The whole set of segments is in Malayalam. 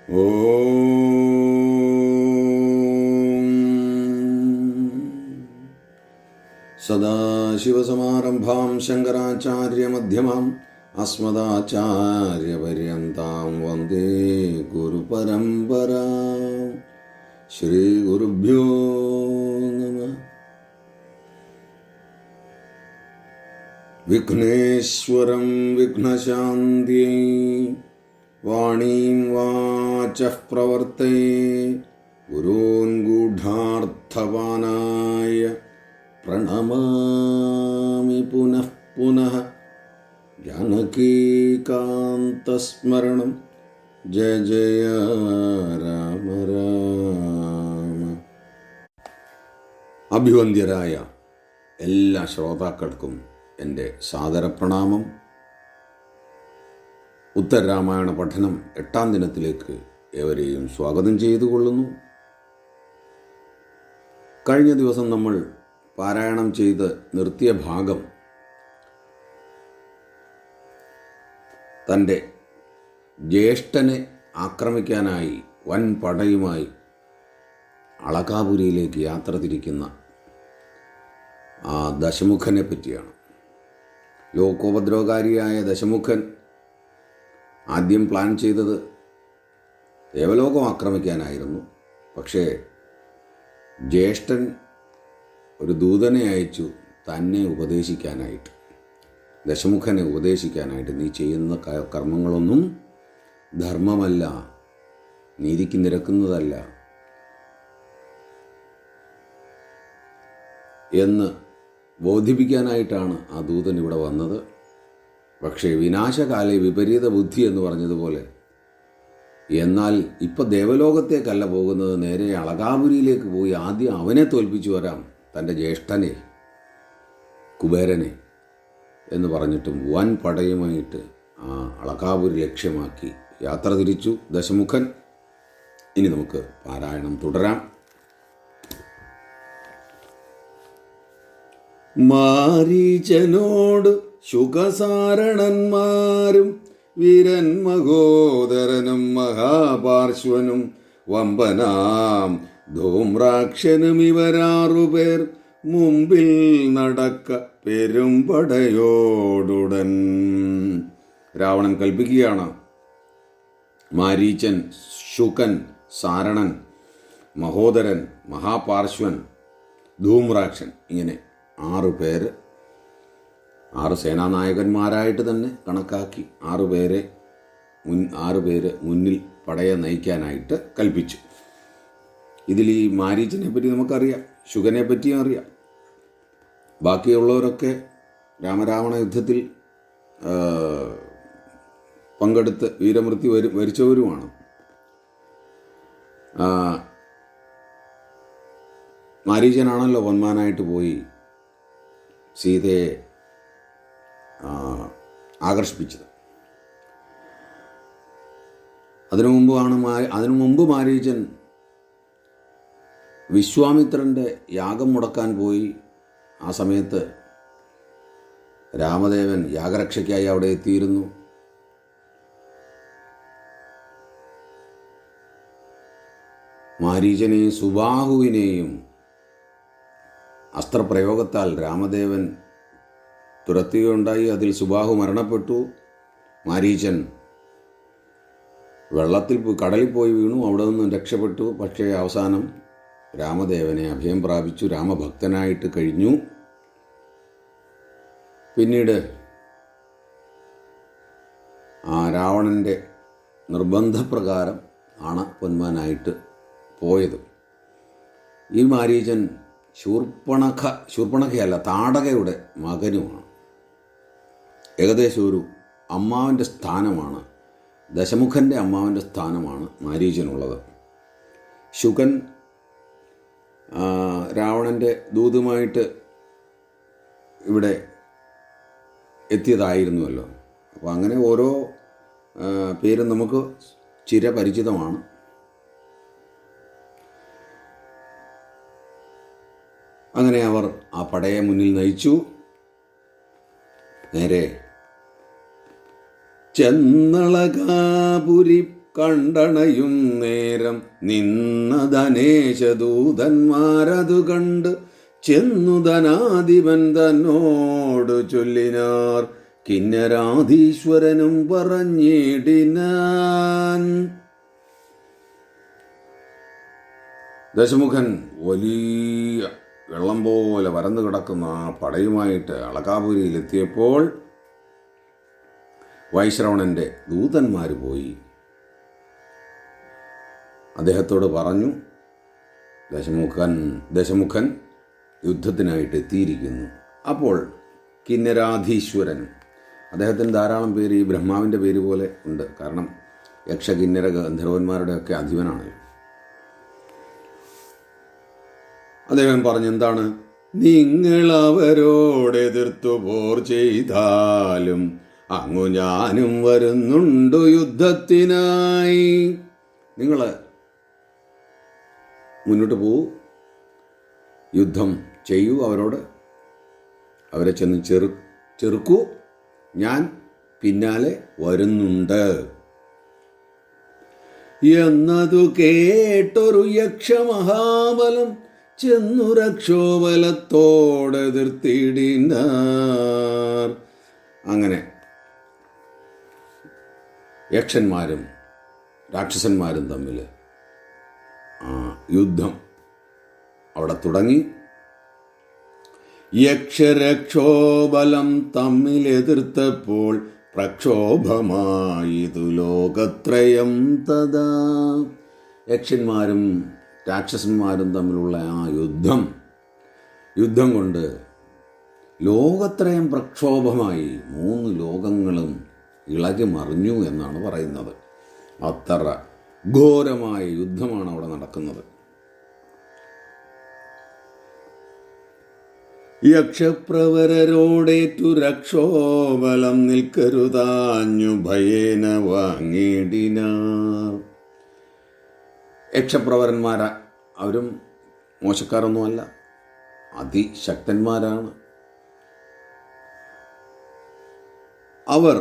ഓം സദാശിവസമാരംഭാം ശങ്കരാചാര്യമധ്യമാം അസ്മദാചാര്യപര്യന്താം വന്ദേ ഗുരുപരമ്പരാം. ശ്രീഗുരുഭ്യോ നമഃ. വിഘ്നേശ്വരം വിഘ്നശാന്തിയൈ വാണീം വാചഃ പ്രവർത്തയേ ഗുരൂൻ ഗൂഢാർത്ഥവാനായ പ്രണമാമി പുനഃ പുനഃ. ജാനകീകാന്തസ്മരണം ജയ ജയ രാമ രാമ. അഭിവന്ദ്യരായ എല്ലാ ശ്രോതാക്കൾക്കും എൻ്റെ സാദരപ്രണാമം. ഉത്തരരാമായണ പഠനം 8ാം ദിനത്തിലേക്ക് ഏവരെയും സ്വാഗതം ചെയ്തുകൊള്ളുന്നു. കഴിഞ്ഞ ദിവസം നമ്മൾ പാരായണം ചെയ്ത് നിർത്തിയ ഭാഗം തൻ്റെ ജ്യേഷ്ഠനെ ആക്രമിക്കാനായി വൻ പടയുമായി അളകാപുരിയിലേക്ക് യാത്ര തിരിക്കുന്ന ആ ദശമുഖനെ പറ്റിയാണ്. ലോകോപദ്രവകാരിയായ ദശമുഖൻ ആദ്യം പ്ലാൻ ചെയ്തത് ദേവലോകം ആക്രമിക്കാനായിരുന്നു. പക്ഷേ ജ്യേഷ്ഠൻ ഒരു ദൂതനെ അയച്ചു തന്നെ ഉപദേശിക്കാനായിട്ട്, ദശമുഖനെ ഉപദേശിക്കാനായിട്ട്. നീ ചെയ്യുന്ന കർമ്മങ്ങളൊന്നും ധർമ്മമല്ല, നീതിക്ക് നിരക്കുന്നതല്ല എന്ന് ബോധിപ്പിക്കാനായിട്ടാണ് ആ ദൂതൻ ഇവിടെ വന്നത്. പക്ഷേ വിനാശകാലെ വിപരീത ബുദ്ധി എന്ന് പറഞ്ഞതുപോലെ, എന്നാൽ ഇപ്പം ദേവലോകത്തേക്കല്ല പോകുന്നത്, നേരെ അളകാപുരിയിലേക്ക് പോയി ആദ്യം അവനെ തോൽപ്പിച്ചു വരാം, തൻ്റെ ജ്യേഷ്ഠനെ കുബേരനെ എന്ന് പറഞ്ഞിട്ടും വൻ പടയുമായിട്ട് ആ അളകാപുരി ലക്ഷ്യമാക്കി യാത്ര തിരിച്ചു ദശമുഖൻ. ഇനി നമുക്ക് പാരായണം തുടരാം. മാരീചനോട് ശുകസാരണന്മാരും വീരൻ മഹോദരനും മഹാപാർശ്വനും വമ്പനാം ധൂമ്രാക്ഷനും ഇവരാറുപേർ മുമ്പിൽ നടക്ക പെരുമ്പടയോടുടൻ. രാവണൻ കൽപ്പിക്കുകയാണ്. മാരീചൻ, ശുകൻ, സാരണൻ, മഹോദരൻ, മഹാപാർശ്വൻ, ധൂമ്രാക്ഷൻ, ഇങ്ങനെ 6 പേര്, 6 സേനാനായകന്മാരായിട്ട് തന്നെ കണക്കാക്കി 6 പേര് മുന്നിൽ പടയെ നയിക്കാനായിട്ട് കൽപ്പിച്ചു. ഇതിൽ ഈ മാരീചനെ പറ്റി നമുക്കറിയാം, ശുകനെ പറ്റിയും അറിയാം. ബാക്കിയുള്ളവരൊക്കെ രാമരാവണ യുദ്ധത്തിൽ പങ്കെടുത്ത് വീരമൃത്യു വരിച്ചവരുമാണ്. മാരീചനാണല്ലോ പൊന്മാനായിട്ട് പോയി സീതയെ ആകർഷിപ്പിച്ചത്. അതിനു മുമ്പ് മാരീചൻ വിശ്വാമിത്രൻ്റെ യാഗം മുടക്കാൻ പോയി. ആ സമയത്ത് രാമദേവൻ യാഗരക്ഷയ്ക്കായി അവിടെ എത്തിയിരുന്നു. മാരീചനെയും സുബാഹുവിനെയും അസ്ത്രപ്രയോഗത്താൽ രാമദേവൻ തുരത്തുകയുണ്ടായി. അതിൽ സുബാഹു മരണപ്പെട്ടു. മാരീചൻ കടലിൽ പോയി വീണു, അവിടെ നിന്നും രക്ഷപ്പെട്ടു. പക്ഷേ അവസാനം രാമദേവനെ അഭയം പ്രാപിച്ചു, രാമഭക്തനായിട്ട് കഴിഞ്ഞു. പിന്നീട് ആ രാവണൻ്റെ നിർബന്ധപ്രകാരം ആണ് പൊന്മാനായിട്ട് പോയത്. ഈ മാരീചൻ ശൂർപ്പണഖയല്ല, താടകയുടെ മകനുമാണ്. ഏകദേശം ഒരു അമ്മാവൻ്റെ സ്ഥാനമാണ്, ദശമുഖൻ്റെ അമ്മാവൻ്റെ സ്ഥാനമാണ് മാരീചനുള്ളത്. ശുകൻ രാവണൻ്റെ ദൂതുമായിട്ട് ഇവിടെ എത്തിയതായിരുന്നുവല്ലോ. അപ്പോൾ അങ്ങനെ ഓരോ പേരും നമുക്ക് ചിരപരിചിതമാണ്. അങ്ങനെ അവർ ആ പടയെ മുന്നിൽ നയിച്ചു. നേരെ ചെന്നളകാപുരി കണ്ടണയും നേരം നിന്ന ധനേശദൂതന്മാരതു കണ്ട് ചെന്നു ധനാധിപൻ തന്നോട് ചൊല്ലിനാർ. കിന്നരാധീശ്വരനും പറഞ്ഞിടിനാൻ. ദശമുഖൻ വലിയ വെള്ളം പോലെ വരന്നു കിടക്കുന്ന ആ പടയുമായിട്ട് അളകാപുരിയിലെത്തിയപ്പോൾ വൈശ്രവണൻ്റെ ദൂതന്മാർ പോയി അദ്ദേഹത്തോട് പറഞ്ഞു, ദശമുഖൻ യുദ്ധത്തിനായിട്ട് എത്തിയിരിക്കുന്നു. അപ്പോൾ കിന്നരാധീശ്വരനും, അദ്ദേഹത്തിന് ധാരാളം പേര് ഈ ബ്രഹ്മാവിൻ്റെ പേര് പോലെ ഉണ്ട്, കാരണം യക്ഷ കിന്നര ഗന്ധർവന്മാരുടെയൊക്കെ അധിപനാണല്ലോ. അദ്ദേഹം പറഞ്ഞു, എന്താണ്? നിങ്ങളവരോടെതിർത്തു പോർ ചെയ്താലും അങ്ങു ഞാനും വരുന്നുണ്ട് യുദ്ധത്തിനായി. നിങ്ങൾ മുന്നോട്ട് പോകൂ, യുദ്ധം ചെയ്യൂ, അവരെ ചെന്ന് ചെറുക്കൂ, ഞാൻ പിന്നാലെ വരുന്നുണ്ട് എന്നതു കേട്ടൊരു യക്ഷമഹാബലം ചെന്നു രക്ഷോബലത്തോടെതിർത്തിടിനാർ. അങ്ങനെ യക്ഷന്മാരും രാക്ഷസന്മാരും തമ്മിൽ യുദ്ധം അവിടെ തുടങ്ങി. യക്ഷരക്ഷോബലം തമ്മിലെതിർത്തപ്പോൾ പ്രക്ഷോഭമായിതു ലോകത്രയം തഥാ. യക്ഷന്മാരും രാക്ഷസന്മാരും തമ്മിലുള്ള ആ യുദ്ധം കൊണ്ട് ലോകത്രയം പ്രക്ഷോഭമായി, 3 ലോകങ്ങളും ഇളകി മറിഞ്ഞു എന്നാണ് പറയുന്നത്. അത്ര ഘോരമായ യുദ്ധമാണ് അവിടെ നടക്കുന്നത്. യക്ഷപ്രവരരോടേറ്റു രക്ഷോബലം നിൽക്കരുതാഞ്ഞു ഭയേന വാങ്ങിടിനാർ. യക്ഷപ്രവരന്മാർ അവരും മോശക്കാരൊന്നുമല്ല, അതിശക്തന്മാരാണ്. അവർ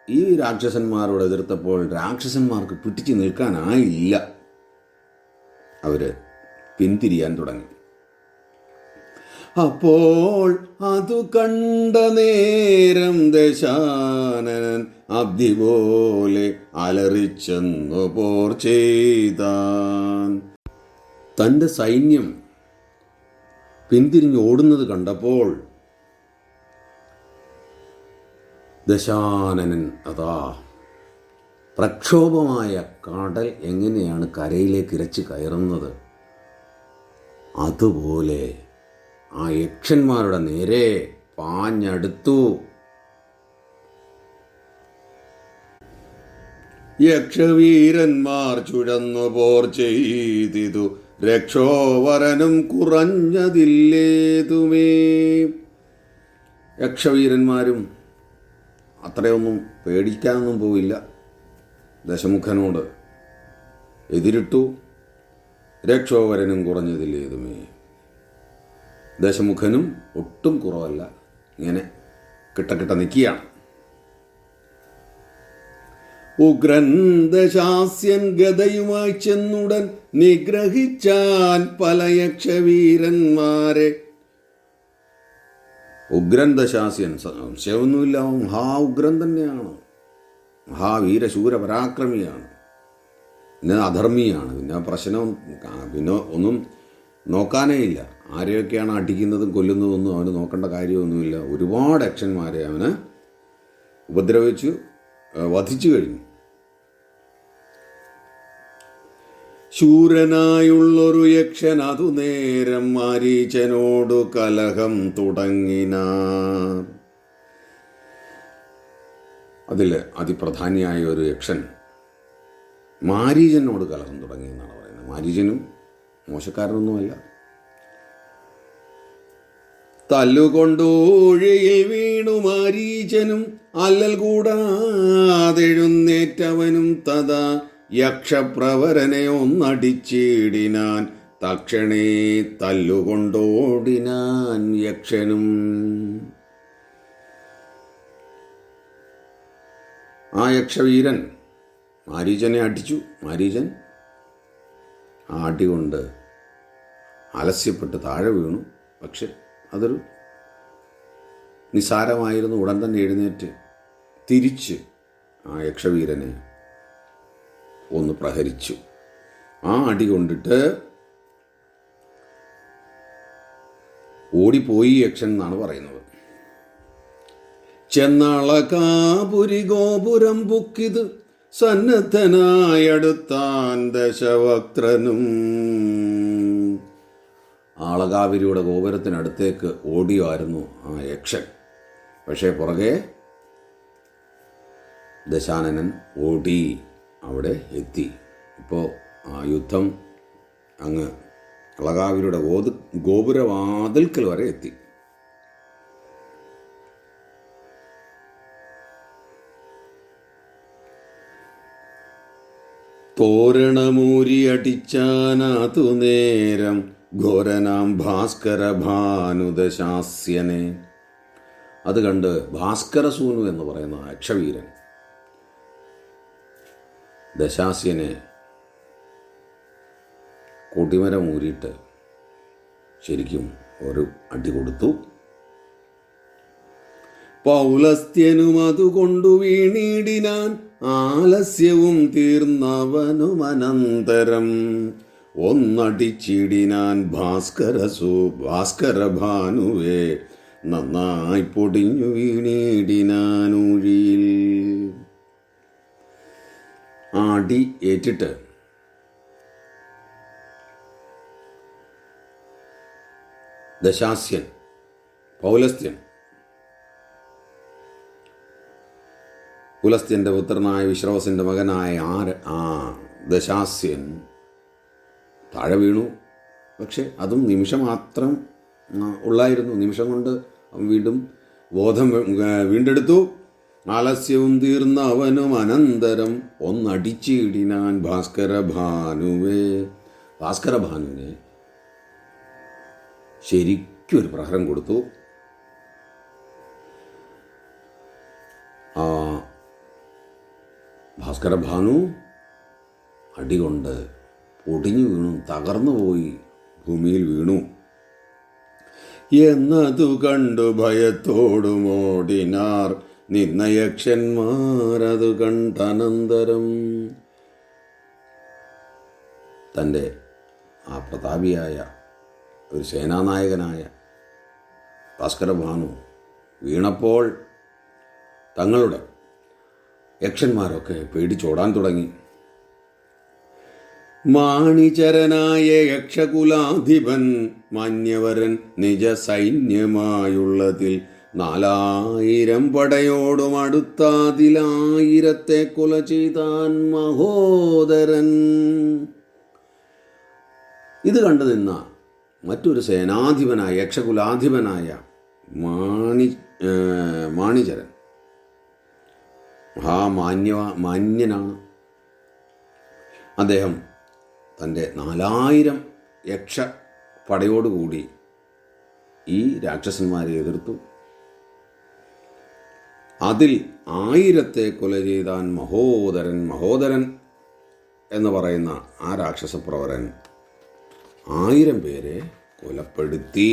ഈ രാക്ഷസന്മാരോട് എതിർത്തപ്പോൾ രാക്ഷസന്മാർക്ക് പിടിച്ചു നിൽക്കാനായില്ല. അവർ പിന്തിരിയാൻ തുടങ്ങി. അപ്പോൾ അതു കണ്ട നേരം ദശാനനൻ അബ്ദി പോലെ അലറിച്ചെന്നു പോർ ചെയ്താൻ. തൻ്റെ സൈന്യം പിന്തിരിഞ്ഞ് ഓടുന്നത് കണ്ടപ്പോൾ ദശാനനൻ അതാ പ്രക്ഷോഭമായ കടൽ എങ്ങനെയാണ് കരയിലേക്ക് ഇരച്ച് കയറുന്നത്, അതുപോലെ ആ യക്ഷന്മാരുടെ നേരെ പാഞ്ഞടുത്തു. യക്ഷവീരന്മാർ ചുഴന്നു പോർ ചെയ്തിതു രക്ഷോവരനും കുറഞ്ഞതില്ലേതുമേ. യക്ഷവീരന്മാരും അത്രയൊന്നും പേടിക്കാനൊന്നും പോയില്ല, ദശമുഖനോട് എതിരിട്ടു. രക്ഷോവരനും കുറഞ്ഞതില്ലേതുമേ. ദശമുഖനും ഒട്ടും കുറവല്ല, ഇങ്ങനെ കിട്ട നിൽക്കുകയാണ്. ഉഗ്രൻ ദശാസ്യൻ ഗദയുമായി ചെന്നുടൻ നിഗ്രഹിച്ചാൻ പല യക്ഷവീരന്മാരെ. ഉഗ്രൻ ദശാസ്യൻ, സംശയമൊന്നുമില്ല, മഹാ ഉഗ്രൻ തന്നെയാണ്, മഹാവീരശൂര പരാക്രമിയാണ്, പിന്നെ അധർമ്മിയാണ്, പിന്നെ പ്രശ്നം പിന്നെ ഒന്നും നോക്കാനേ ഇല്ല. ആരെയൊക്കെയാണ് അടിക്കുന്നതും കൊല്ലുന്നതും ഒന്നും അവന് നോക്കേണ്ട കാര്യമൊന്നുമില്ല. ഒരുപാട് യക്ഷന്മാരെ അവന് ഉപദ്രവിച്ചു വധിച്ചു കഴിഞ്ഞു. ശൂരനായുള്ളൊരു യക്ഷൻ അതു നേരം മാരീചനോടു കലഹം തുടങ്ങിനാർ. അതിൽ അതിപ്രധാനിയായ ഒരു യക്ഷൻ മാരീചനോട് കലഹം തുടങ്ങി എന്നാണ് പറയുന്നത്. മാരീചനും മോശക്കാരനൊന്നുമല്ല. തല്ലുകൊണ്ടൂഴിയിൽ വീണു മാരീചനും അല്ലൽ കൂടാതെഴുന്നേറ്റവനും തഥാ യക്ഷപ്രവരനെ ഒന്നടിച്ചിടിനാൻ. തക്ഷണേ തല്ലുകൊണ്ടോടിനാൻ യക്ഷനും. ആ യക്ഷവീരൻ മാരീചനെ അടിച്ചു. മാരീചൻ ആ അടി കൊണ്ട് ആലസ്യപ്പെട്ട് താഴെ വീണു. പക്ഷെ അതൊരു നിസ്സാരമായിരുന്നു. ഉടൻ തന്നെ എഴുന്നേറ്റ് തിരിച്ച് ആ യക്ഷവീരനെ ഒന്ന് പ്രഹരിച്ചു. ആ അടി കൊണ്ടിട്ട് ഓടിപ്പോയി യക്ഷൻ എന്നാണ് പറയുന്നത്. ചെന്നളകാപുരി ഗോപുരം പൊക്കിത് സന്നദ്ധനായടുത്താൻ ദശവക്ത്രനും. അളകാപുരിയുടെ ഗോപുരത്തിനടുത്തേക്ക് ഓടിയായിരുന്നു ആ യക്ഷൻ. പക്ഷേ പുറകെ ദശാനനൻ ഓടി അവിടെ എത്തി. ഇപ്പോൾ ആ യുദ്ധം അങ്ങ് അളകാപുരിയുടെ ഗോപുരവാതിൽക്കൽ വരെ എത്തി. തോരണമൂരി അടിച്ചാനാതു നേരം ഘോരനാം ഭാസ്കര ഭാനുദശാസ്യനെ. അത് കണ്ട് ഭാസ്കരസൂനു എന്ന് പറയുന്ന യക്ഷവീരൻ ദശാസ്യനെ കൊടിമരം ഊരിയിട്ട് ശരിക്കും ഒരു അടി കൊടുത്തു. പൗലസ്ത്യനും അതുകൊണ്ടു വീണിടിനാൻ ആലസ്യവും തീർന്നവനുമനന്തരം. ഒന്നടിച്ചിടിനാൻ ഭാസ്കര ഭാനുവേ നന്നായി പൊടിഞ്ഞു വീണിടിനാനൂഴിയിൽ. അടി ഏറ്റിട്ട് ദശാസ്യൻ പുലസ്ത്യൻ്റെ പുത്രനായ വിശ്രവസിൻ്റെ മകനായ ദശാസ്യൻ താഴെ വീണു. പക്ഷെ അതും നിമിഷം മാത്രം ഉള്ളായിരുന്നു. നിമിഷം കൊണ്ട് വീണ്ടും ബോധം വീണ്ടെടുത്തു. ആലസ്യവും തീർന്ന അവനും അനന്തരം ഒന്നടിച്ചിടിനാൻ ഭാസ്കരഭാനുവിനെ ശരിക്കൊരു പ്രഹരം കൊടുത്തു. ആ ഭാസ്കരഭാനു അടികൊണ്ട് പൊടിഞ്ഞു വീണു, തകർന്നു പോയി ഭൂമിയിൽ വീണു. എന്നതു കണ്ടു ഭയത്തോടുമോടിനാർ നിന്നയക്ഷന്മാരതു കണ്ടനന്തരം. തൻ്റെ ആ പ്രതാപിയായ ഒരു സേനാനായകനായ ഭാസ്കരഭാനു വീണപ്പോൾ തങ്ങളുടെ യക്ഷന്മാരൊക്കെ പേടിച്ചോടാൻ തുടങ്ങി. മാണിചരനായ യക്ഷകുലാധിപൻ മാന്യവരൻ നിജ സൈന്യമായുള്ളതിൽ 4000 പടയോടും അടുത്താതിൽ1000 കൊല ചെയ്താൻ മഹോദരൻ. ഇത് കണ്ടു നിന്ന മറ്റൊരു സേനാധിപനായ യക്ഷകുലാധിപനായ മാണിചരൻ മാന്യനാണ്. അദ്ദേഹം തൻ്റെ 4000 യക്ഷ പടയോടുകൂടി ഈ രാക്ഷസന്മാരെ എതിർത്തു. അതിൽ 1000 കൊല ചെയ്താൻ മഹോദരൻ എന്ന് പറയുന്ന ആ രാക്ഷസപ്രവരൻ 1000 പേരെ കൊലപ്പെടുത്തി.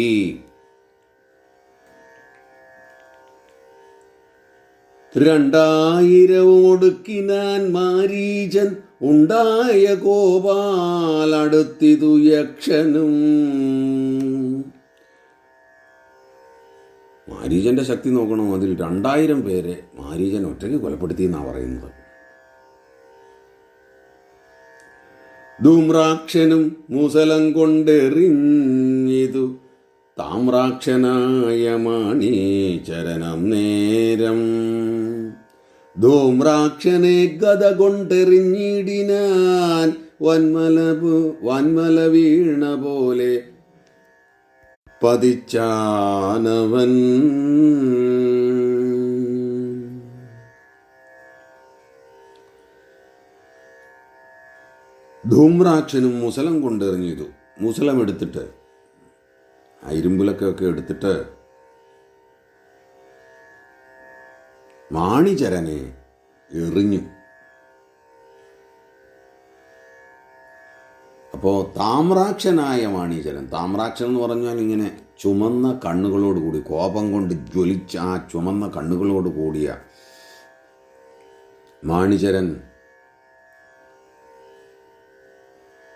ഒടുക്കിനാൻ മാരീചൻ ഉണ്ടായ കോപാലടുത്തിതു യക്ഷനും. മാരീചന്റെ ശക്തി നോക്കണം. അതിൽ 2000 പേരെ മാരീചൻ ഒറ്റയ്ക്ക് കൊലപ്പെടുത്തി എന്നാണ് പറയുന്നത്. ധൂമ്രാക്ഷനും മുസലം കൊണ്ടെറിഞ്ഞിതു താമ്രാക്ഷനായ മാണീചരനം നേരം. ധൂമ്രാക്ഷനെ ഗദ കൊണ്ടെറിഞ്ഞിടിനാൻ വന്മല വീണ പോലെ പതിച്ചാനവൻ. ധൂമ്രാക്ഷനും മുസലം കൊണ്ടെറിഞ്ഞിതു. മുസലം എടുത്തിട്ട് ഇരുമ്പുലക്കൊക്കെ എടുത്തിട്ട് മാണിചരനെ എറിഞ്ഞു. അപ്പോൾ താമ്രാക്ഷനായ മാണീചരൻ, താമ്രാക്ഷൻ എന്ന് പറഞ്ഞാൽ ഇങ്ങനെ ചുമന്ന കണ്ണുകളോടുകൂടി, കോപം കൊണ്ട് ജ്വലിച്ച ആ ചുമന്ന കണ്ണുകളോട് കൂടിയ മാണീചരൻ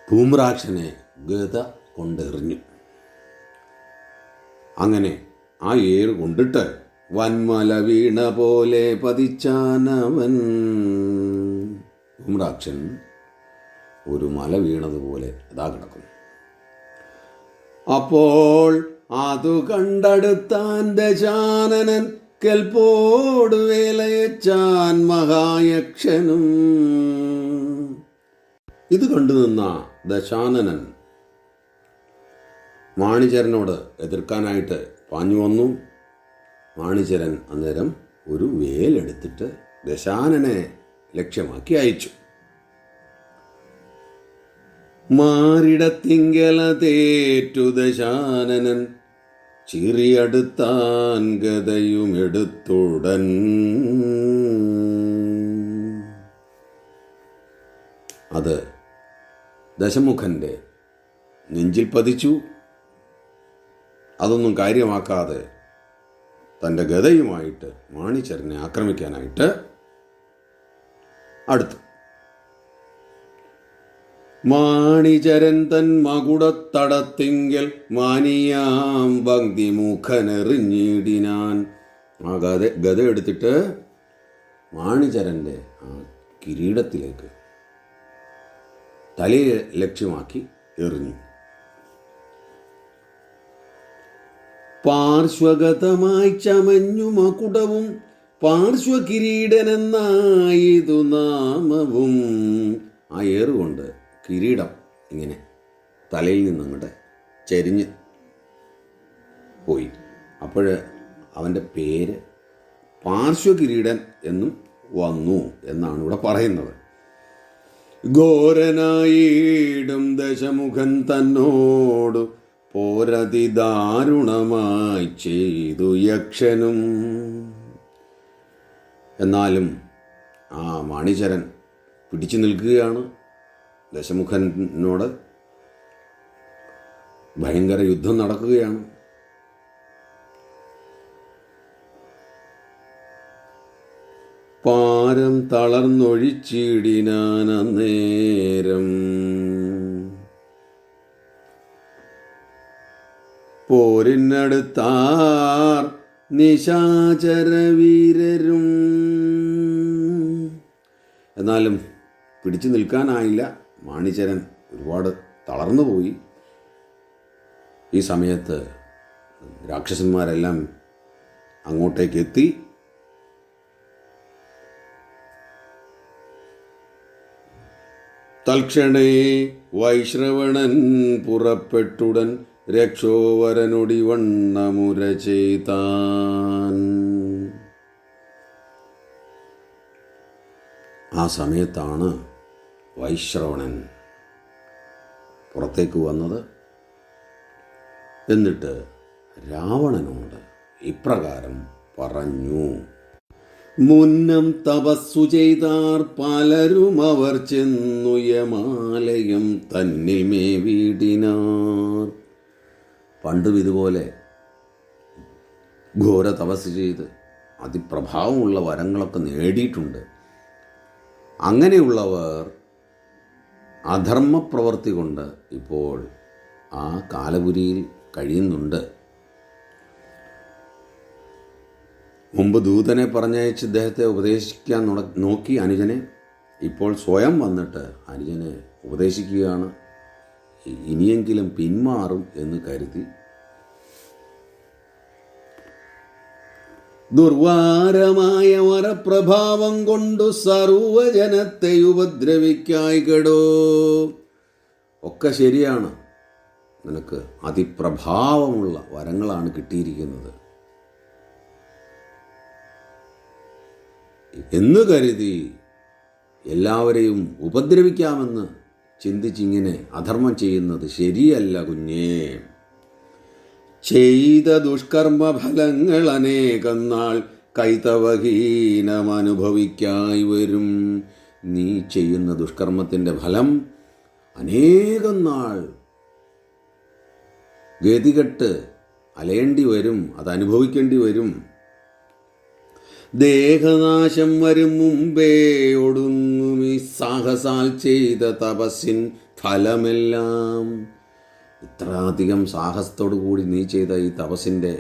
ധൂമ്രാക്ഷനെ ഗത കൊണ്ടെറിഞ്ഞു. അങ്ങനെ ആ ഏറ് കൊണ്ടിട്ട് വന്മല വീണ പോലെ പതിച്ചാനവൻ. ധൂമ്രാക്ഷൻ ഒരു മല വീണതുപോലെ അതാ കിടക്കുന്നു. അപ്പോൾ അതു കണ്ടെടുത്താൻ ദശാനനൻ കെൽപ്പോട് വേലയച്ചാൻ മഹായക്ഷനും. ഇത് കണ്ടുനിന്ന ദശാനനൻ മാണിചരനോട് എതിർക്കാനായിട്ട് പാഞ്ഞു വന്നു. മാണിചരൻ അന്നേരം ഒരു വേലെടുത്തിട്ട് ദശാനനെ ലക്ഷ്യമാക്കി അയച്ചു. മാറിടത്തിങ്കല തേറ്റു ദശാനനൻ ചിറിയടുത്താൻ ഗതയുമെടുത്തുടൻ. അത് ദശമുഖൻ്റെ നെഞ്ചിൽ പതിച്ചു. അതൊന്നും കാര്യമാക്കാതെ തൻ്റെ ഗദയുമായിട്ട് മാണിചരനെ ആക്രമിക്കാനായിട്ട് അടുത്തു. മാണിചരൻ തൻ മകുടത്തടത്തിങ്കൽ മാനിയാം ഭക്തി മുഖനെറിഞ്ഞിടിനാൻ. ആ ഗത എടുത്തിട്ട് മാണിചരൻ്റെ ആ കിരീടത്തിലേക്ക് തലയെ ലക്ഷ്യമാക്കി എറിഞ്ഞു. പാർശ്വഗതമായി ചമഞ്ഞു മകുടവും പാർശ്വകിരീടനെന്നായിതു നാമവും. ആ ഏറുകൊണ്ട് കിരീടം ഇങ്ങനെ തലയിൽ നിന്നങ്ങോട്ട് ചരിഞ്ഞ് പോയി. അപ്പോൾ അവൻ്റെ പേര് പാർശ്വകിരീടൻ എന്നും വന്നു എന്നാണ് ഇവിടെ പറയുന്നത്. ഘോരനായിടും ദശമുഖൻ തന്നോട് പോരതി ദാരുണമായി ചെയ്തു യക്ഷനും. എന്നാലും ആ മാണിചരൻ പിടിച്ചു നിൽക്കുകയാണ്. ദശമുഖനോട് ഭയങ്കര യുദ്ധം നടക്കുകയാണ്. പാരം തളർന്നൊഴിച്ചിടിനാൻ അന്നേരം. പോരിനടുത്താർ നിശാചരവീരരും. എന്നാലും പിടിച്ചു നിൽക്കാനായില്ല. മാണിചരൻ ഒരുപാട് തളർന്നുപോയി. ഈ സമയത്ത് രാക്ഷസന്മാരെല്ലാം അങ്ങോട്ടേക്ക് എത്തി. തൽക്ഷണേ വൈശ്രവണൻ പുറപ്പെട്ടുടൻ രക്ഷോവരനൊടിവണ്ണമുര ചെയ്താൻ. ആ സമയത്താണ് വൈശ്രവണൻ പുറത്തേക്ക് വന്നത്. എന്നിട്ട് രാവണനോട് ഇപ്രകാരം പറഞ്ഞു. മുന്നം തപസ്സു ചെയ്താർ പലരും അവർ ചെന്നു യമാലയം തന്നിൽ മേവിടിനാർ. പണ്ടും ഇതുപോലെ ഘോര തപസ് ചെയ്ത് അതിപ്രഭാവമുള്ള വരങ്ങളൊക്കെ നേടിയിട്ടുണ്ട്. അങ്ങനെയുള്ളവർ അധർമ്മപ്രവൃത്തി കൊണ്ട് ഇപ്പോൾ ആ കാലപുരിയിൽ കഴിയുന്നുണ്ട്. മുമ്പ് ദൂതനെ പറഞ്ഞയച്ച് ഇദ്ദേഹത്തെ ഉപദേശിക്കാൻ നോക്കി അനുജനെ. ഇപ്പോൾ സ്വയം വന്നിട്ട് അനുജനെ ഉപദേശിക്കുകയാണ്. ഇനിയെങ്കിലും പിന്മാറും എന്ന് കരുതി ദുർവാരമായ വരപ്രഭാവം കൊണ്ടു സർവജനത്തെ ഉപദ്രവിക്കായി കെടോ. ഒക്കെ ശരിയാണ്, നിനക്ക് അതിപ്രഭാവമുള്ള വരങ്ങളാണ് കിട്ടിയിരിക്കുന്നത് എന്ന് കരുതി എല്ലാവരെയും ഉപദ്രവിക്കാമെന്ന് ചിന്തിച്ചിങ്ങനെ അധർമ്മം ചെയ്യുന്നത് ശരിയല്ല കുഞ്ഞേ. ചെയ്ത ദുഷ്കർമ്മ ഫലങ്ങൾ അനേകം നാൾ കൈതവഹീനം അനുഭവിക്കായി വരും. നീ ചെയ്യുന്ന ദുഷ്കർമ്മത്തിൻ്റെ ഫലം അനേകം നാൾ ഗതികെട്ട് അലയേണ്ടി വരും, അതനുഭവിക്കേണ്ടി വരും. ദേഹനാശം വരും മുമ്പേ ഒടുങ്ങും ഈ സാഹസാൽ ചെയ്ത തപസ്സിൻ ഫലമെല്ലാം. ഇത്രയധികം സാഹസത്തോടു കൂടി നീ ചെയ്ത ഈ തപസ്സിൻ്റെ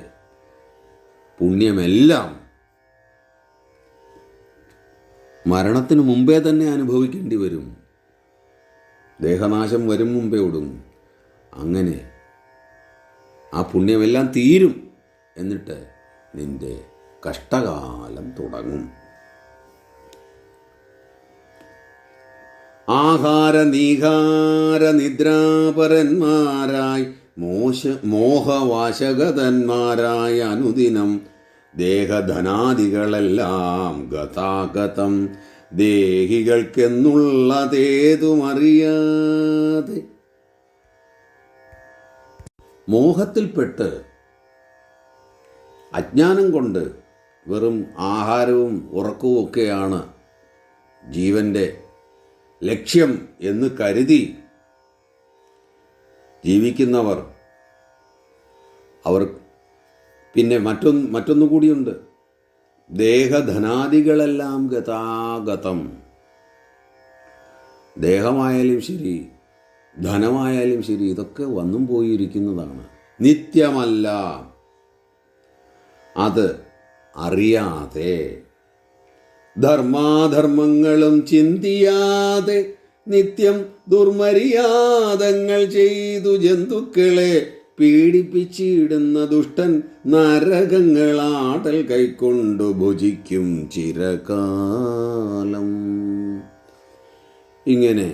പുണ്യമെല്ലാം മരണത്തിന് മുമ്പേ തന്നെ അനുഭവിക്കേണ്ടി വരും. ദേഹനാശം വരും മുമ്പേ ഒടുങ്ങും. അങ്ങനെ ആ പുണ്യമെല്ലാം തീരും. എന്നിട്ട് നിന്റെ കഷ്ടകാലം തുടങ്ങും. ആഹാര നീഹാര നിദ്രാപരന്മാരായി മോഹവാശകതന്മാരായ അനുദിനം ദേഹധനാദികളെല്ലാം ഗതാഗതം ദേഹികൾക്കെന്നുള്ളതേതുമറിയാതെ മോഹത്തിൽപ്പെട്ട് അജ്ഞാനം കൊണ്ട് വെറും ആഹാരവും ഉറക്കവും ഒക്കെയാണ് ജീവൻ്റെ ലക്ഷ്യം എന്ന് കരുതി ജീവിക്കുന്നവർ, അവർ പിന്നെ മറ്റൊന്നു കൂടിയുണ്ട്. ദേഹധനാദികളെല്ലാം ഗതാഗതം. ദേഹമായാലും ശരി, ധനമായാലും ശരി, ഇതൊക്കെ വന്നും പോയിരിക്കുന്നതാണ്, നിത്യമല്ല. അത് അറിയാതെ ധർമാധർമ്മങ്ങളും ചിന്തിയാതെ നിത്യം ദുർമര്യാദങ്ങൾ ചെയ്തു ജന്തുക്കളെ പീഡിപ്പിച്ചിടുന്ന ദുഷ്ടൻ നരകങ്ങളാടൽ കൈക്കൊണ്ടു ഭുജിക്കും ചിരകാലം. ഇങ്ങനെ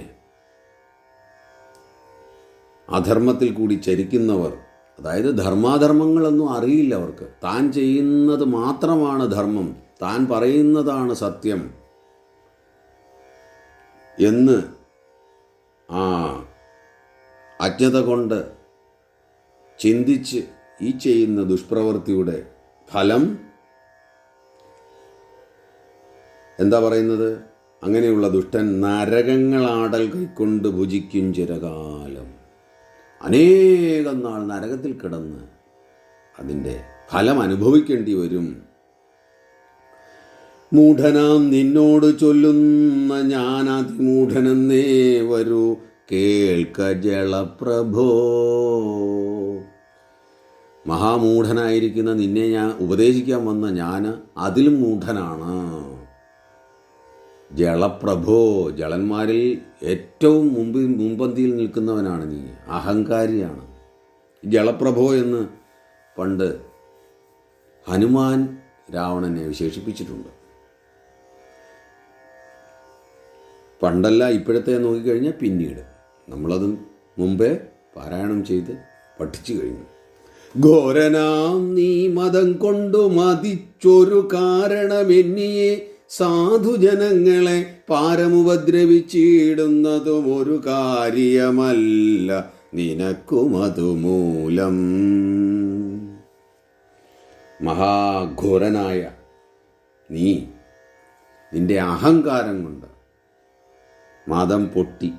അധർമ്മത്തിൽ കൂടി ചരിക്കുന്നവർ, അതായത് ധർമാധർമ്മങ്ങളൊന്നും അറിയില്ല അവർക്ക്. താൻ ചെയ്യുന്നത് മാത്രമാണ് ധർമ്മം, താൻ പറയുന്നതാണ് സത്യം എന്ന് ആ അജ്ഞത കൊണ്ട് ചിന്തിച്ച് ഈ ചെയ്യുന്ന ദുഷ്പ്രവൃത്തിയുടെ ഫലം എന്താ പറയുന്നത്? അങ്ങനെയുള്ള ദുഷ്ടൻ നരകങ്ങളാടൽ കൈക്കൊണ്ട് ഭുജിക്കും ചിരകാലം. അനേകം നാൾ നരകത്തിൽ കിടന്ന് അതിൻ്റെ ഫലം അനുഭവിക്കേണ്ടി വരും. മൂഢനാം നിന്നോട് ചൊല്ലുന്ന ഞാൻ അതിമൂഢനെന്നേ വരൂ കേൾക്ക ജളപ്രഭോ. മഹാമൂഢനായിരിക്കുന്ന നിന്നെ ഞാൻ ഉപദേശിക്കാൻ വന്ന ഞാൻ അതിലും മൂഢനാണ്. ജളപ്രഭോ, ജളന്മാരിൽ ഏറ്റവും മുമ്പന്തിയിൽ നിൽക്കുന്നവനാണ് നീ, അഹങ്കാരിയാണ്. ജളപ്രഭോ എന്ന് പണ്ട് ഹനുമാൻ രാവണനെ വിശേഷിപ്പിച്ചിട്ടുണ്ട്. പണ്ടല്ല, ഇപ്പോഴത്തെ നോക്കിക്കഴിഞ്ഞാൽ പിന്നീട്. നമ്മളത് മുമ്പേ പാരായണം ചെയ്ത് പഠിച്ചു കഴിഞ്ഞു. ഘോരനാം നീ മതം കൊണ്ടു മതിച്ചൊരു കാരണമെന്നിയെ സാധുജനങ്ങളെ പാരമുപദ്രവിച്ചിടുന്നതും ഒരു കാര്യമല്ല നിനക്കുമതുമൂലം. മഹാഘോരനായ നീ നിന്റെ അഹങ്കാരം കൊണ്ട് മതം പൊട്ടി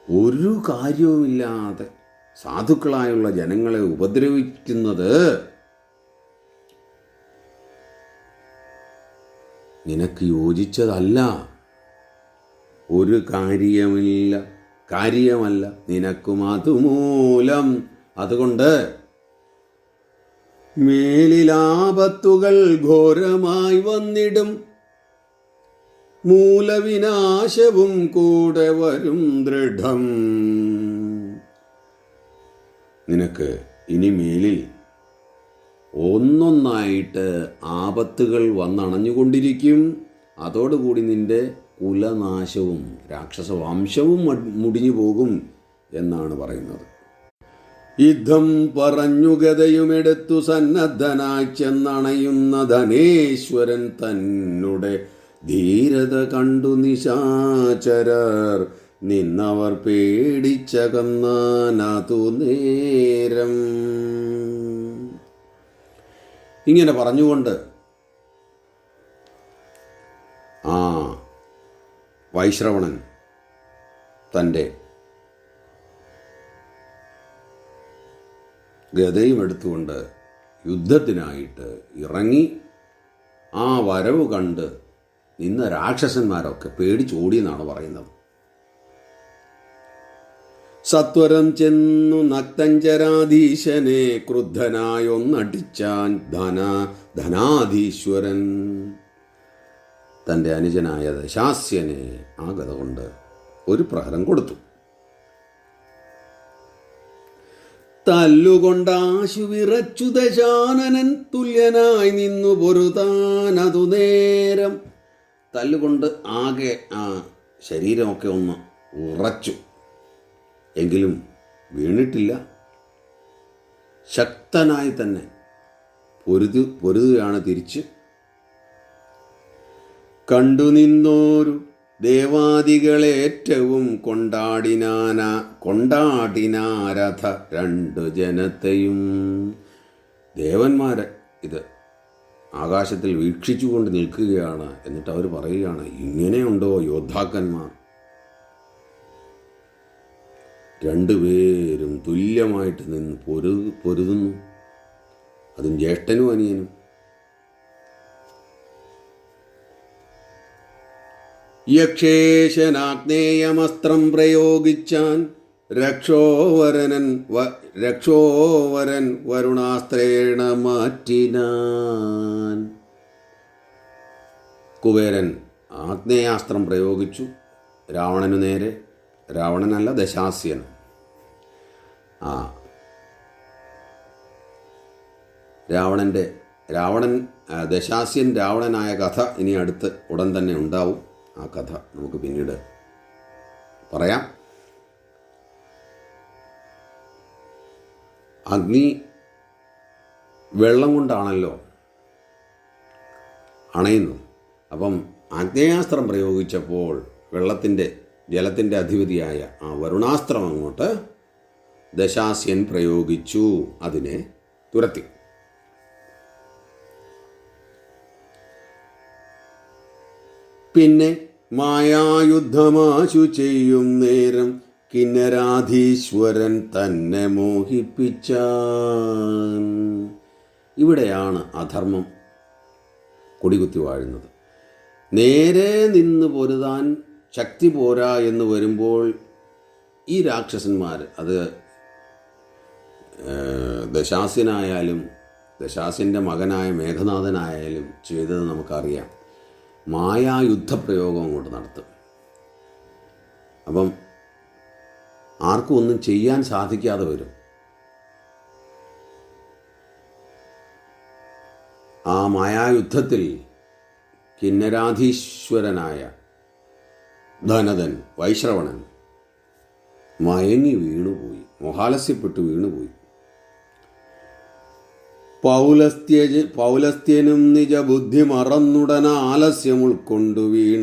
ഒരു കാര്യവുമില്ലാതെ സാധുക്കളായുള്ള ജനങ്ങളെ ഉപദ്രവിക്കുന്നത് നിനക്ക് യോജിച്ചതല്ല. ഒരു കാര്യമല്ല നിനക്കും അതുമൂലം. അതുകൊണ്ട് മേലിലാപത്തുകൾ ഘോരമായി വന്നിടും, മൂലവിനാശവും കൂടെ വരും ദൃഢം. നിനക്ക് ഇനി മേലിൽ ഒന്നൊന്നായിട്ട് ആപത്തുകൾ വന്നണഞ്ഞുകൊണ്ടിരിക്കും. അതോടുകൂടി നിന്റെ കുലനാശവും രാക്ഷസവംശവും മുടിഞ്ഞു പോകും എന്നാണ് പറയുന്നത്. യുദ്ധം പറഞ്ഞു ഗതയുമെടുത്തു സന്നദ്ധനായി ചെന്നണയുന്ന ധനേശ്വരൻ തന്നെ ധീരത കണ്ടു നിശാചരർ നിന്നവർ പേടിച്ചകന്നാനതു നേരം. ഇങ്ങനെ പറഞ്ഞുകൊണ്ട് വൈശ്രവണൻ തൻ്റെ ഗദയും എടുത്തുകൊണ്ട് യുദ്ധത്തിനായിട്ട് ഇറങ്ങി ആ വരവ് കണ്ട് നിന്ന രാക്ഷസന്മാരൊക്കെ പേടിച്ചോടിയെന്നാണ് പറയുന്നത്. സത്വരം ചെന്നു നക്തഞ്ചരാധീശനെ ക്രുദ്ധനായൊന്നടിച്ചാൻ ധനാധീശ്വരൻ. തൻ്റെ അനുജനായ ദശാസ്യനെ ആ ഗത കൊണ്ട് ഒരു പ്രഹരം കൊടുത്തു. തല്ലുകൊണ്ടാശു വിറച്ചു ദശാനനൻ തുല്യനായി നിന്നു പൊരുതാനതു നേരം. തല്ലുകൊണ്ട് ആകെ ആ ശരീരമൊക്കെ ഒന്ന് ഉറച്ചു, എങ്കിലും വീണിട്ടില്ല. ശക്തനായി തന്നെ പൊരുതുകയാണ് തിരിച്ച്. കണ്ടു നിന്നോരു ദേവാദികളേറ്റവും കൊണ്ടാടിനാരഥ രണ്ടു ജനത്തെയും. ദേവന്മാരെ ഇത് ആകാശത്തിൽ വീക്ഷിച്ചുകൊണ്ട് നിൽക്കുകയാണ്. എന്നിട്ട് അവർ പറയുകയാണ്, ഇങ്ങനെയുണ്ടോ യോദ്ധാക്കന്മാർ? രണ്ടുപേരും തുല്യമായിട്ട് നിന്ന് പൊരുതുന്നു, അതും ജ്യേഷ്ഠനും അനിയനും. യക്ഷേശനാഗ്നേയമസ്ത്രം പ്രയോഗിച്ചാൻ രക്ഷോവരൻ വരുണാസ്ത്രേണ മാറ്റിനാൻ. കുബേരൻ ആഗ്നേയാസ്ത്രം പ്രയോഗിച്ചു രാവണനു നേരെ. രാവണനല്ല, ദശാസ്യൻ. ദശാസ്യൻ രാവണനായ കഥ ഇനി അടുത്ത് ഉടൻ തന്നെ ഉണ്ടാവും. ആ കഥ നമുക്ക് പിന്നീട് പറയാം. അഗ്നി വെള്ളം കൊണ്ടാണല്ലോ അണയുന്നു. അപ്പം ആഗ്നേയാസ്ത്രം പ്രയോഗിച്ചപ്പോൾ ജലത്തിൻ്റെ അധിപതിയായ ആ വരുണാസ്ത്രം അങ്ങോട്ട് ദശാസ്യൻ പ്രയോഗിച്ചു, അതിനെ തുരത്തി. പിന്നെ മായായുദ്ധമാശു ചെയ്യും നേരം കിന്നരാധീശ്വരൻ തന്നെ മോഹിപ്പിച്ചാൻ. ഇവിടെയാണ് അധർമ്മം കൊടികുത്തി വാഴുന്നത്. നേരെ നിന്ന് പൊരുതാൻ ശക്തി പോരാ എന്ന് വരുമ്പോൾ ഈ രാക്ഷസന്മാർ, അത് ദശാസ്യനായാലും ദശാസ്യൻ്റെ മകനായ മേഘനാഥനായാലും ചെയ്തത് നമുക്കറിയാം. മായായുദ്ധപ്രയോഗം അങ്ങോട്ട് നടത്തും. അപ്പം ആർക്കും ഒന്നും ചെയ്യാൻ സാധിക്കാതെ വരും. ആ മായായുദ്ധത്തിൽ കിന്നരാധീശ്വരനായ ധനതൻ വൈശ്രവണൻ മയങ്ങി വീണുപോയി, മോഹാലസ്യപ്പെട്ട് വീണുപോയി. പൗലസ്ത്യനും നിജബുദ്ധി മറന്നുടന ആലസ്യം ഉൾക്കൊണ്ടു വീണാനവനിയിൽ.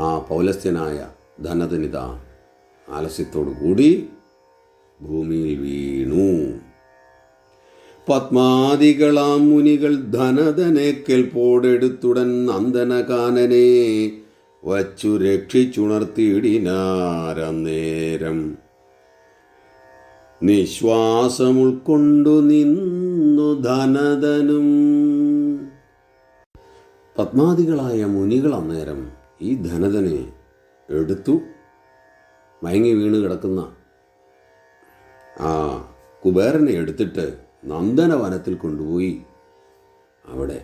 ആ പൗലസ്ത്യനായ ധനതനിത ആലസ്യത്തോടു കൂടി ഭൂമിയിൽ വീണു. പത്മാദികളാം മുനികൾ ധനതനേക്കൽ പോടെടുത്തുടൻ നന്ദനകാനനെ വച്ചു രക്ഷിച്ചുണർത്തിയിടിനാരന്നേരം. നിശ്വാസം ഉൾക്കൊണ്ടു നിന്നു ധനതനും. പത്മാദികളായ മുനികൾ അന്നേരം ഈ ധനതനെ എടുത്തു. മയങ്ങി വീണ് കിടക്കുന്ന ആ കുബേരനെ എടുത്തിട്ട് നന്ദനവനത്തിൽ കൊണ്ടുപോയി അവിടെ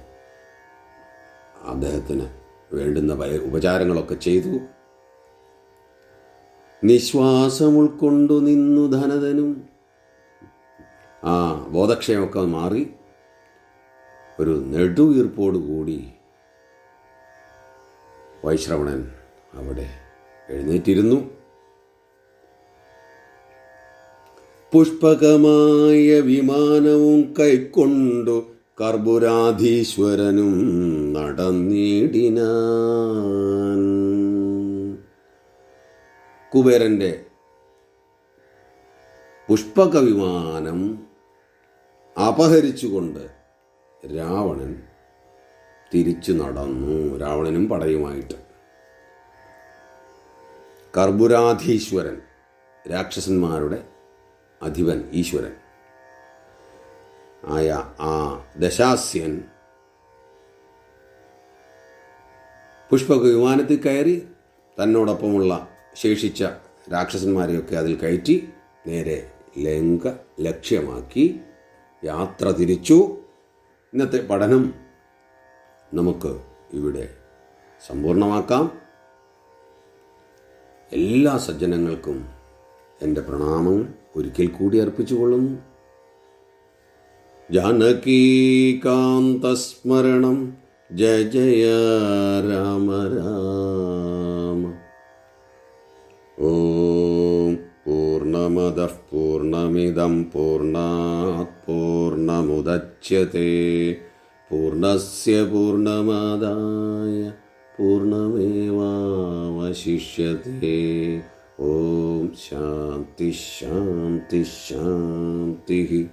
അദ്ദേഹത്തിന് വേണ്ടുന്ന ഉപചാരങ്ങളൊക്കെ ചെയ്തു. നിശ്വാസം ഉൾക്കൊണ്ടു നിന്നു ധനതനും. ആ ബോധക്ഷയമൊക്കെ മാറി ഒരു നെടുവീർപ്പോടുകൂടി വൈശ്രവണൻ അവിടെ എഴുന്നേറ്റിരുന്നു. പുഷ്പകമായ വിമാനവും കൈക്കൊണ്ടു കർപ്പുരാധീശ്വരനും നടന്നിടിനാൻ. കുബേരൻ്റെ പുഷ്പക വിമാനം അപഹരിച്ചുകൊണ്ട് രാവണൻ തിരിച്ചു നടന്നു. രാവണനും പടയുമായിട്ട്. കർപ്പുരാധീശ്വരൻ, രാക്ഷസന്മാരുടെ അധിപൻ, ഈശ്വരൻ ആയ ആ ദശാസ്യൻ പുഷ്പക വിമാനത്തിൽ കയറി തന്നോടൊപ്പമുള്ള ശേഷിച്ച രാക്ഷസന്മാരെയൊക്കെ അതിൽ കയറ്റി നേരെ ലങ്ക ലക്ഷ്യമാക്കി യാത്ര തിരിച്ചു. ഇന്നത്തെ പഠനം നമുക്ക് ഇവിടെ സമ്പൂർണ്ണമാക്കാം. എല്ലാ സജ്ജനങ്ങൾക്കും എൻ്റെ പ്രണാമങ്ങൾ ഒരിക്കൽ കൂടി അർപ്പിച്ചുകൊള്ളുന്നു. ജാനകീകാന്തസ്മരണം ജയ ജയ രാമ രാമ. ഓം പൂർണ്ണമദഃ പൂർണ്ണമിദം പൂർണ്ണാത് പൂർണ്ണമുദച്യത്തെ പൂർണ്ണസ്യ പൂർണ്ണമാദായ പൂർണ്ണമേവാവശിഷ്യത്തെ. ഓം ശാന്തി ശാന്തി ശാന്തി.